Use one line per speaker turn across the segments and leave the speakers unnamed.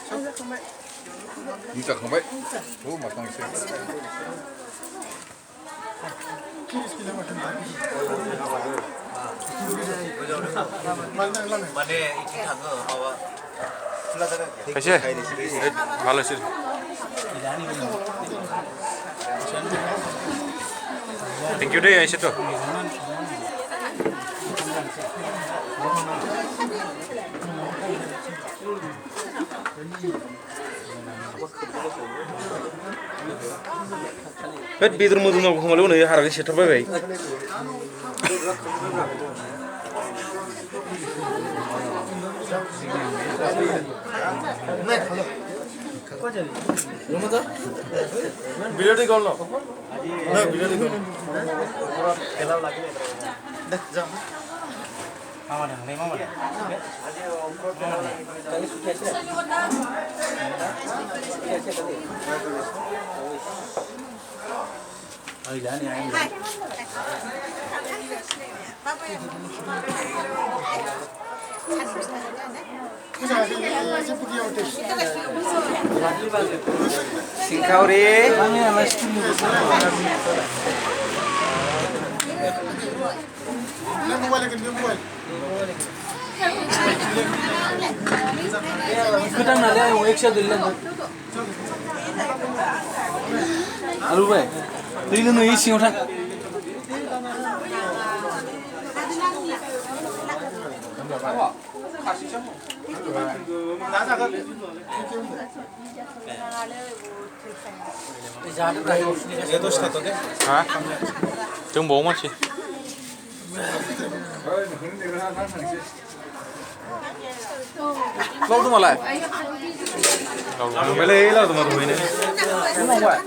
응, 잠깐만. 오, 마땅히 세.
कैसे ভালো আছে থ্যাংক ইউ রে এসে তো बेदर मोदोमाव खमाले उनै हाराखै सेथरबाय बाय
बिराटी गर्नु न बिराटी गर्नु खेला लाग्ने देख जा मामा ने मामा ने कहीं सुखेছে आई जाने आएंगे
सिंखावरी
Kutang nali ay eksa dilan. Alu bay. Dilan no isi orang.
ये तो स्टार्ट हो गया
हाँ तुम बहुत मच्छी lâu tôi mà lại lâu mới lấy lâu tôi mà rồi này đúng không vậy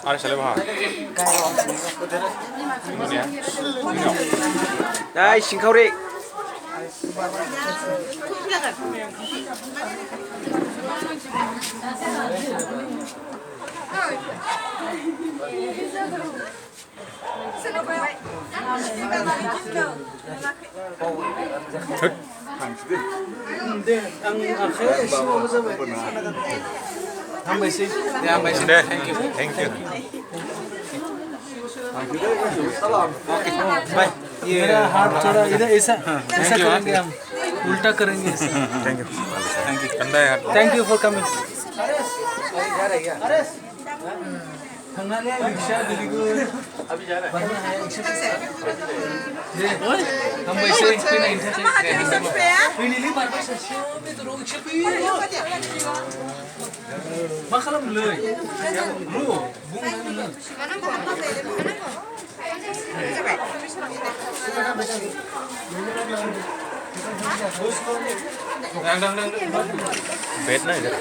ai sẽ lấy vào đây xin khâu đi
thức hàng chứ đi
Ham bay xin.
yeah mấy đây thank you
Bye. मेरा हाथ थोड़ा इधर ऐसा ऐसा करेंगे हम उल्टा करेंगे ऐसा
thank you कंधा यार
थैंक यू फॉर कमिंग खाना ले रिक्शा दिल्ली अभी जा रहा है हम वैसे पे नहीं थे ली बार बार सच्ची में तो रोग छपी मा खालाम लै रू
बेट ना इधर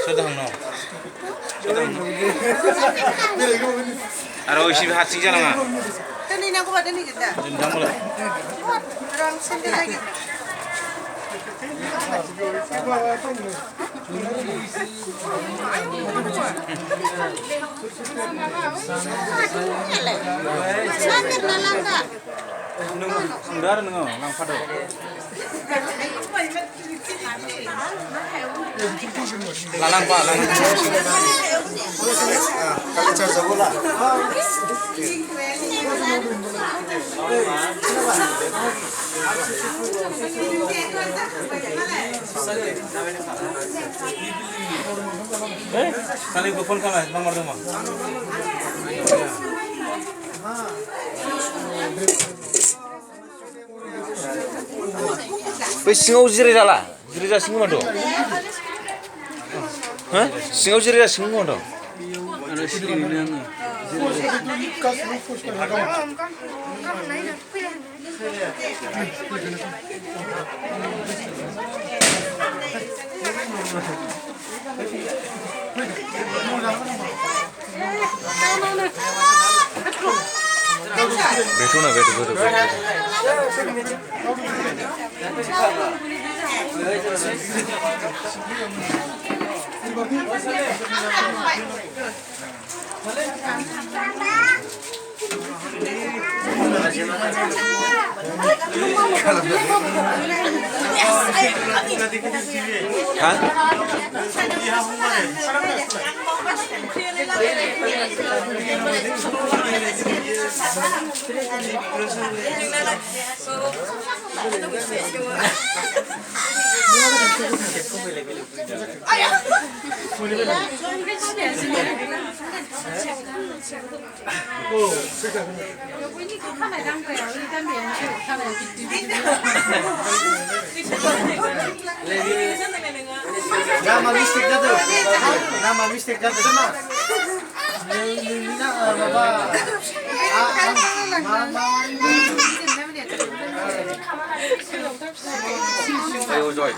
sudah no aro isi hati jalan ah
ini aku pada ni kita
jendang mulai
orang sendiri lagi Samir nalangga.
enggak nengo lang pado lalang pak lalang
kali charge bola
kali gua phone kamera nomor rumah सिङाव जिरायजाला जिरायजासिनो मा दं हो सिङाव जिरायजासिनो मा दं बैठो ना बैठो बैठो
Nama mistik dah tu. Nama mistik dah tu sama. Ni nak apa?
Ayo Joy.